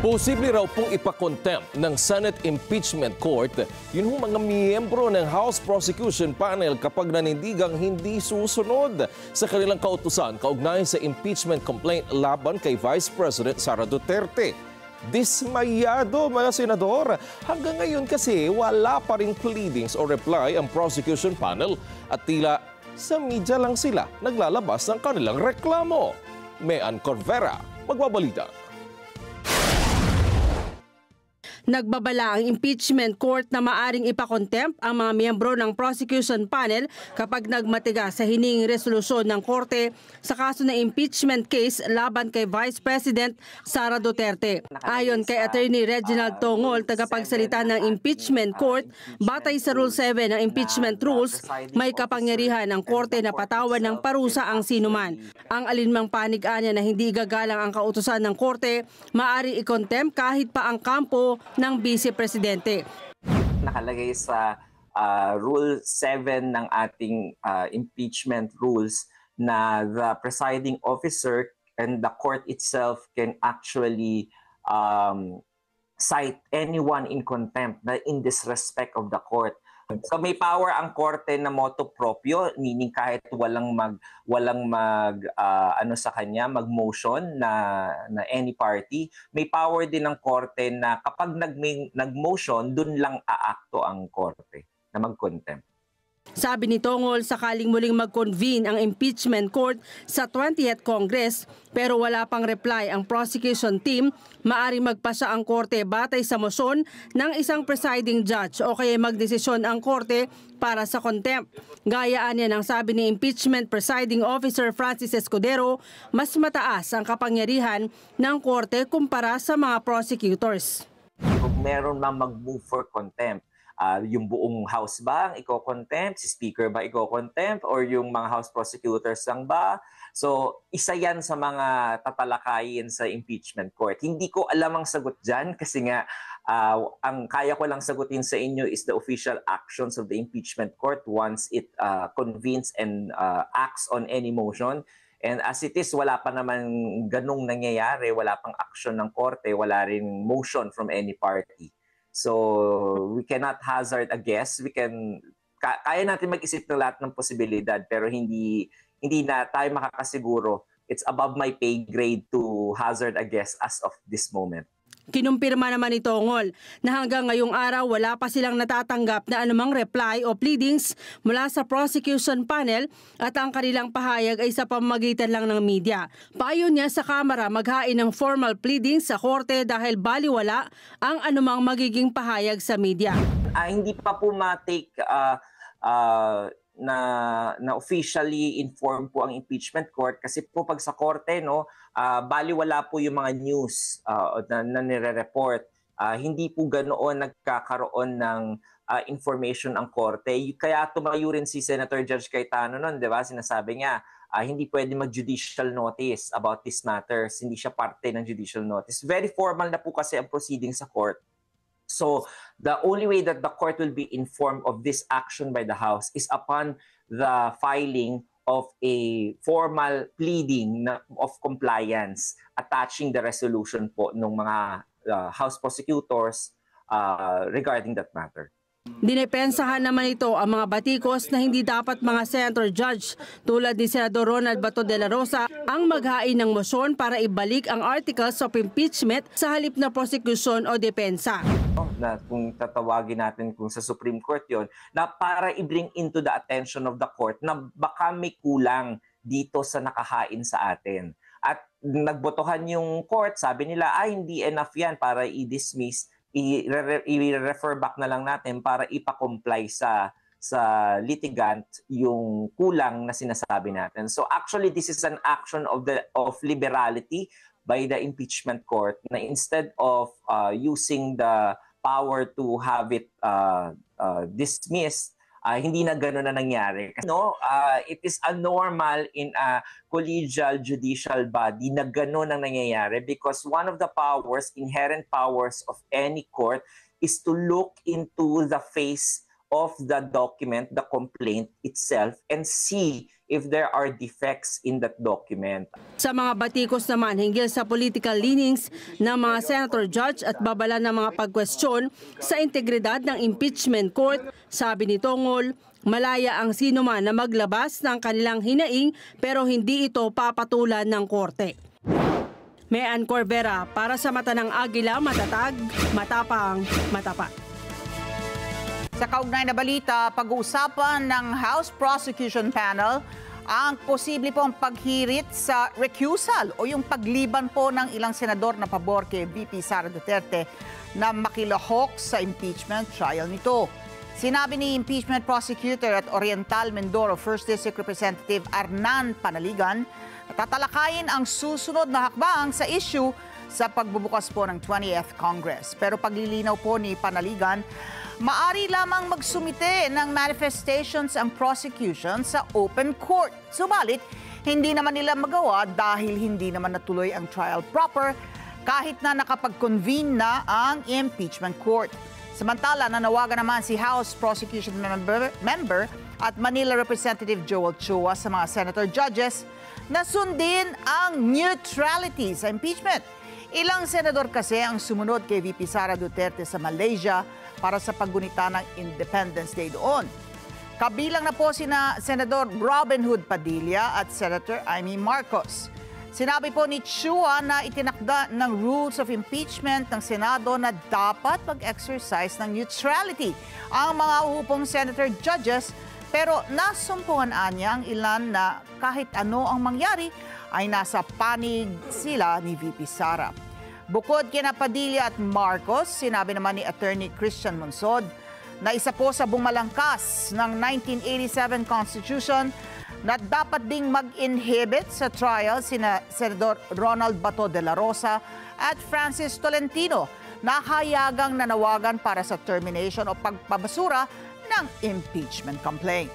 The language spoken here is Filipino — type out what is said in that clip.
Posible raw pong ipakontempt ng Senate Impeachment Court yun hong mga miyembro ng House Prosecution Panel kapag nanindigang hindi susunod sa kanilang kautusan kaugnay sa impeachment complaint laban kay Vice President Sara Duterte. Dismayado mga senador. Hanggang ngayon kasi wala pa ring pleadings o reply ang prosecution panel at tila sa media lang sila naglalabas ng kanilang reklamo. Mean Corvera, magbabalita. Nagbabala ang impeachment court na maaring ipakontempt ang mga miyembro ng prosecution panel kapag nagmatiga sa hininging resolusyon ng korte sa kaso ng impeachment case laban kay Vice President Sara Duterte. Ayon kay Attorney Reginald Tongol, tagapagsalita ng impeachment court, batay sa Rule 7 ng impeachment rules, may kapangyarihan ang korte na patawan ng parusa ang sinuman. Ang alinmang panig-anya na hindi igagalang ang kautusan ng korte, maaari i-contempt kahit pa ang kampo ng Vice Presidente. Nakalagay sa Rule 7 ng ating impeachment rules na the presiding officer and the court itself can actually cite anyone in contempt na in disrespect of the court. So may power ang korte na motu proprio, meaning kahit walang sa kanya mag-motion na any party, may power din ng korte na kapag nag-motion, dun lang aakto ang korte na mag-contempt. Sabi ni Tongol, sakaling muling mag-convene ang impeachment court sa 20th Congress pero wala pang reply ang prosecution team, maaari magpasa ang korte batay sa motion ng isang presiding judge o kaya magdesisyon ang korte para sa contempt. Gayaan yan ang sabi ni impeachment presiding officer Francis Escudero, mas mataas ang kapangyarihan ng korte kumpara sa mga prosecutors. Kung meron mang mag-move for contempt, yung buong House ba ang iko-contempt? Si Speaker ba iko-contempt? Or yung mga House prosecutors lang ba? So, isa yan sa mga tatalakayin sa impeachment court. Hindi ko alam ang sagot dyan kasi nga ang kaya ko lang sagutin sa inyo is the official actions of the impeachment court once it convenes and acts on any motion. And as it is, wala pa naman ganung nangyayari, wala pang action ng korte, wala rin motion from any party. So, we cannot hazard a guess. Kaya natin mag-isip ng lahat ng posibilidad pero hindi na tayo makakasiguro. It's above my pay grade to hazard a guess as of this moment. Kinumpirma naman ni Tongol na hanggang ngayong araw wala pa silang natatanggap na anumang reply o pleadings mula sa prosecution panel at ang kanilang pahayag ay sa pamamagitan lang ng media. Payo niya sa Kamara maghain ng formal pleadings sa korte dahil baliwala ang anumang magiging pahayag sa media. Hindi pa po ma-take na officially informed po ang impeachment court kasi po pag sa korte baliwala po yung mga news na nire-report. Hindi po ganoon nagkakaroon ng information ang korte. Kaya tumayo rin si Senator Judge Cayetano noon, 'di ba? Sinasabi niya hindi pwede mag-judicial notice about these matters. Hindi siya parte ng judicial notice. Very formal na po kasi ang proceeding sa court. So, the only way that the court will be informed of this action by the House is upon the filing of a formal pleading of compliance attaching the resolution po ng mga House prosecutors regarding that matter. Dinepensahan naman ito ang mga batikos na hindi dapat mga senator judge tulad ni Senador Ronald Bato de la Rosa ang maghain ng motion para ibalik ang articles of impeachment sa halip na prosecution o depensa. Na kung tatawagin natin kung sa Supreme Court yon na para i-bring into the attention of the court na baka may kulang dito sa nakahain sa atin. At nagbotohan yung court, sabi nila hindi enough yan para i-dismiss, i-refer back na lang natin para ipa-comply sa litigant yung kulang na sinasabi natin. So actually this is an action of liberality by the impeachment court na instead of using the power to have it dismissed, hindi na gano'n na nangyari. It is abnormal in a collegial judicial body na gano'n ang nangyayari because one of the powers, inherent powers of any court is to look into the face of the document, the complaint itself, and see if there are defects in that document. Sa mga batikos naman hinggil sa political leanings ng mga senator judge at babala ng mga pagkwestiyon sa integridad ng impeachment court, sabi ni Tongol, malaya ang sino man na maglabas ng kanilang hinaing pero hindi ito papatulan ng korte. Mayan Corvera para sa Mata ng Agila, matatag, matapang, matapat. Sa kaugnay na balita, pag-uusapan ng House Prosecution Panel ang posible pong paghirit sa recusal o yung pagliban po ng ilang senador na pabor kay VP Sara Duterte na makilahok sa impeachment trial nito. Sinabi ni Impeachment Prosecutor at Oriental Mindoro 1st District Representative Arnan Panaligan na tatalakayin ang susunod na hakbang sa issue sa pagbubukas po ng 20th Congress. Pero paglilinaw po ni Panaligan, maari lamang magsumite ng manifestations ang prosecution sa open court. Subalit, hindi naman nila magawa dahil hindi naman natuloy ang trial proper kahit na nakapag-convene na ang impeachment court. Samantala, nanawagan naman si House Prosecution Member at Manila Representative Joel Chua sa mga senator judges na sundin ang neutrality sa impeachment. Ilang senador kasi ang sumunod kay VP Sara Duterte sa Malaysia para sa paggunita ng Independence Day doon. Kabilang na po sina Senador Robin Hood Padilla at Senator Amy Marcos. Sinabi po ni Chua na itinakda ng rules of impeachment ng Senado na dapat mag-exercise ng neutrality ang mga uhupong senator judges, pero nasumpungan niya ang ilan na kahit ano ang mangyari ay nasa panig sila ni VP Sara. Bukod kina Padilla at Marcos, sinabi naman ni Attorney Christian Monsod na isa po sa bumalangkas ng 1987 Constitution na dapat ding mag-inhibit sa trial sina Senador Ronald Bato de la Rosa at Francis Tolentino na hayagang nanawagan para sa termination o pagpabasura ng impeachment complaint.